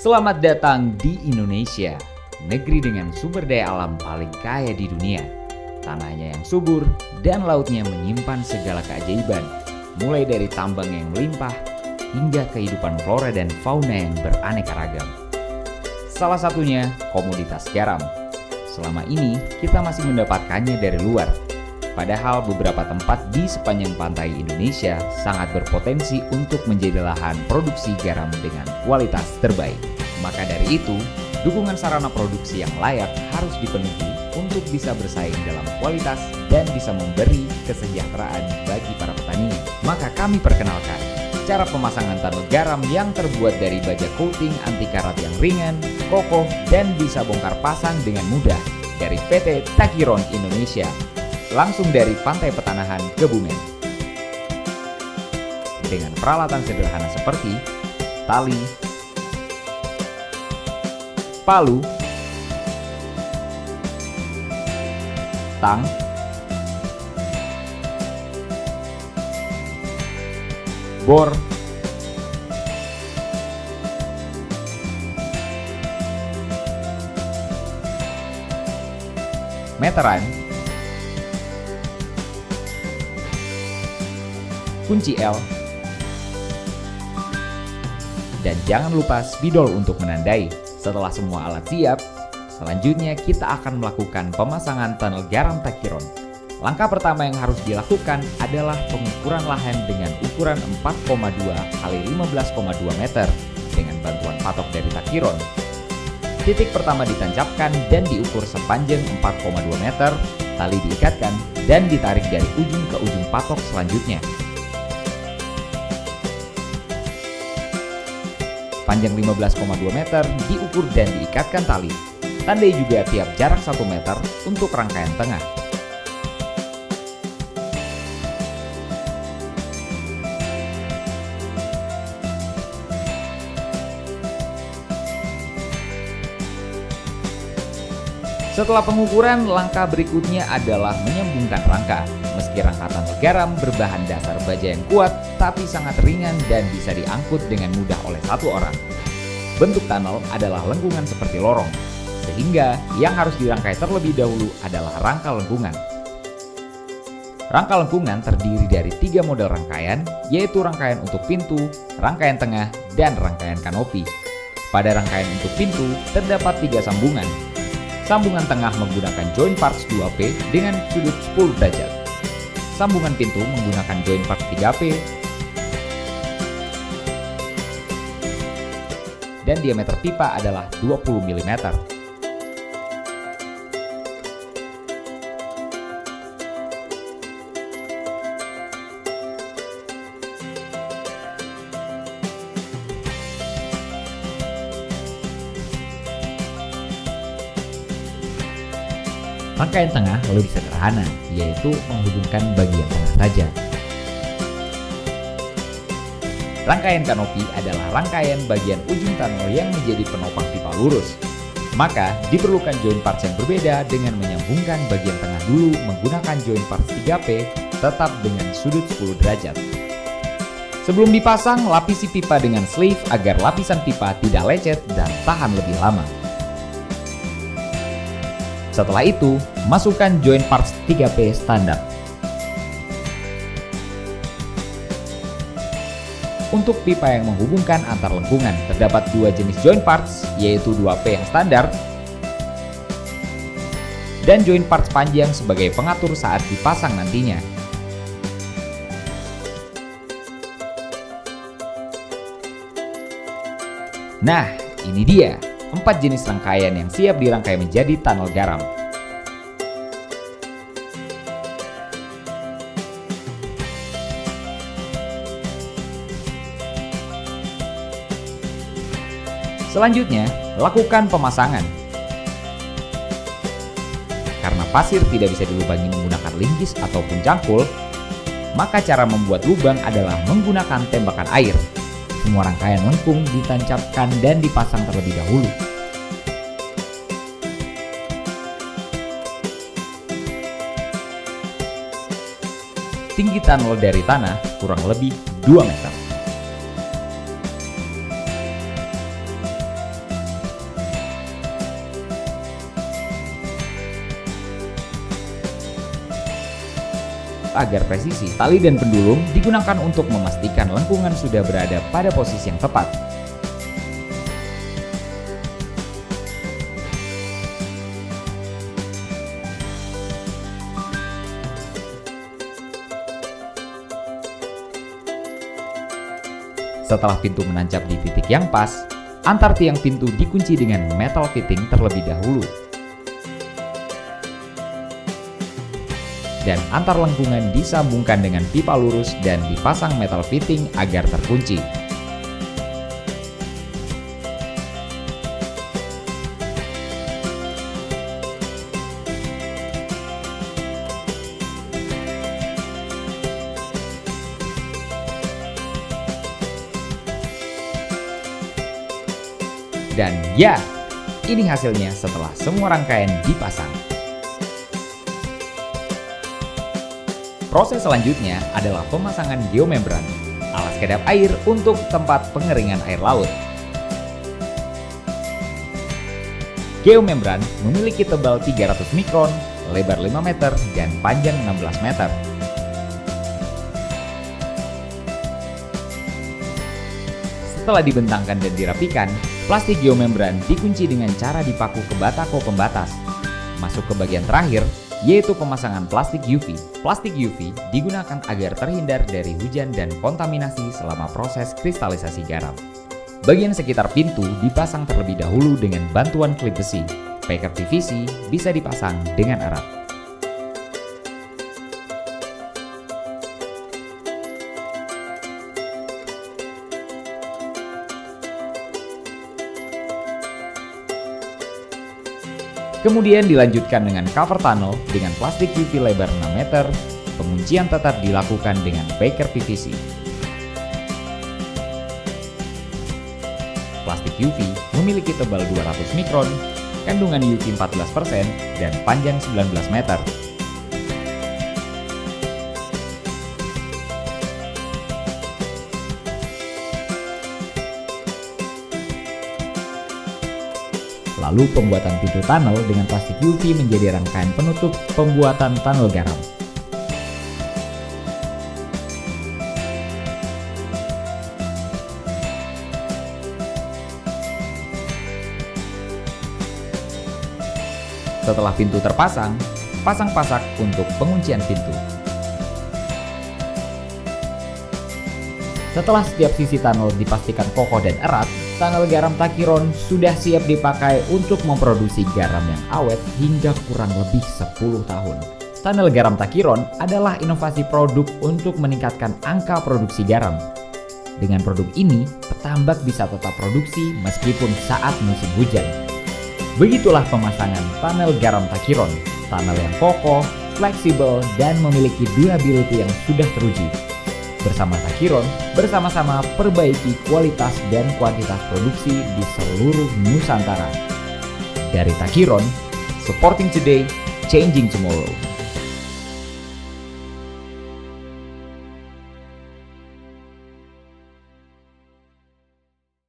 Selamat datang di Indonesia, negeri dengan sumber daya alam paling kaya di dunia. Tanahnya yang subur dan lautnya menyimpan segala keajaiban, mulai dari tambang yang melimpah hingga kehidupan flora dan fauna yang beraneka ragam. Salah satunya komoditas garam. Selama ini kita masih mendapatkannya dari luar. Padahal beberapa tempat di sepanjang pantai Indonesia sangat berpotensi untuk menjadi lahan produksi garam dengan kualitas terbaik. Maka dari itu, dukungan sarana produksi yang layak harus dipenuhi untuk bisa bersaing dalam kualitas dan bisa memberi kesejahteraan bagi para petani. Maka kami perkenalkan cara pemasangan tunnel garam yang terbuat dari baja coating anti karat yang ringan, kokoh, dan bisa bongkar pasang dengan mudah dari PT Takiron Indonesia. Langsung dari Pantai Petanahan Kebumen. Dengan peralatan sederhana seperti tali, palu, tang, bor, meteran, kunci L, dan jangan lupa spidol untuk menandai. Setelah semua alat siap, selanjutnya kita akan melakukan pemasangan tunnel garam Takiron. Langkah pertama yang harus dilakukan adalah pengukuran lahan dengan ukuran 4,2 x 15,2 meter dengan bantuan patok dari Takiron. Titik pertama ditancapkan dan diukur sepanjang 4,2 meter, tali diikatkan dan ditarik dari ujung ke ujung patok selanjutnya. Panjang 15,2 meter diukur dan diikatkan tali. Tandai juga tiap jarak 1 meter untuk rangkaian tengah. Setelah pengukuran, langkah berikutnya adalah menyambungkan rangka. Meski rangka tunnel garam berbahan dasar baja yang kuat, tapi sangat ringan dan bisa diangkut dengan mudah oleh satu orang. Bentuk tunnel adalah lengkungan seperti lorong, sehingga yang harus dirangkai terlebih dahulu adalah rangka lengkungan. Rangka lengkungan terdiri dari 3 model rangkaian, yaitu rangkaian untuk pintu, rangkaian tengah, dan rangkaian kanopi. Pada rangkaian untuk pintu, terdapat 3 sambungan. Sambungan tengah menggunakan joint parts 2P dengan sudut 10 derajat. Sambungan pintu menggunakan joint parts 3P dan diameter pipa adalah 20 mm. Rangkaian tengah lebih sederhana, yaitu menghubungkan bagian tengah saja. Rangkaian kanopi adalah rangkaian bagian ujung tunnel yang menjadi penopang pipa lurus. Maka diperlukan joint parts yang berbeda dengan menyambungkan bagian tengah dulu menggunakan joint parts 3P tetap dengan sudut 10 derajat. Sebelum dipasang, lapisi pipa dengan sleeve agar lapisan pipa tidak lecet dan tahan lebih lama. Setelah itu, masukkan joint parts 3P standar. Untuk pipa yang menghubungkan antar lengkungan, terdapat 2 jenis joint parts, yaitu 2P yang standar dan joint parts panjang sebagai pengatur saat dipasang nantinya. Nah, ini dia 4 jenis rangkaian yang siap dirangkai menjadi tunnel garam. Selanjutnya, lakukan pemasangan. Karena pasir tidak bisa dilubangi menggunakan linggis ataupun cangkul, maka cara membuat lubang adalah menggunakan tembakan air. Semua rangkaian lengkung ditancapkan dan dipasang terlebih dahulu. Tinggi tunnel dari tanah kurang lebih 2 meter. agar presisi. Tali dan pendulum digunakan untuk memastikan lengkungan sudah berada pada posisi yang tepat. Setelah pintu menancap di titik yang pas, antar tiang pintu dikunci dengan metal fitting terlebih dahulu. Dan antar lengkungan disambungkan dengan pipa lurus dan dipasang metal fitting agar terkunci. Dan ya, ini hasilnya setelah semua rangkaian dipasang. Proses selanjutnya adalah pemasangan geomembran, alas kedap air untuk tempat pengeringan air laut. Geomembran memiliki tebal 300 mikron, lebar 5 meter, dan panjang 16 meter. Setelah dibentangkan dan dirapikan, plastik geomembran dikunci dengan cara dipaku ke batako pembatas. Masuk ke bagian terakhir, yaitu pemasangan plastik UV. Plastik UV digunakan agar terhindar dari hujan dan kontaminasi selama proses kristalisasi garam. Bagian sekitar pintu dipasang terlebih dahulu dengan bantuan klip besi. Packer PVC bisa dipasang dengan erat. Kemudian dilanjutkan dengan cover tunnel dengan plastik UV lebar 6 meter, penguncian tetap dilakukan dengan Packer PVC. Plastik UV memiliki tebal 200 mikron, kandungan UV 14%, dan panjang 19 meter. Lalu pembuatan pintu tunnel dengan plastik UV menjadi rangkaian penutup pembuatan tunnel garam. Setelah pintu terpasang, pasang pasak untuk penguncian pintu. Setelah setiap sisi tunnel dipastikan kokoh dan erat, tunnel garam Tachyron sudah siap dipakai untuk memproduksi garam yang awet hingga kurang lebih 10 tahun. Tunnel garam Tachyron adalah inovasi produk untuk meningkatkan angka produksi garam. Dengan produk ini, petambak bisa tetap produksi meskipun saat musim hujan. Begitulah pemasangan tunnel garam Tachyron, tunnel yang kokoh, fleksibel, dan memiliki durability yang sudah teruji. Bersama Tachyron, bersama-sama perbaiki kualitas dan kuantitas produksi di seluruh Nusantara. Dari Tachyron, supporting today, changing tomorrow.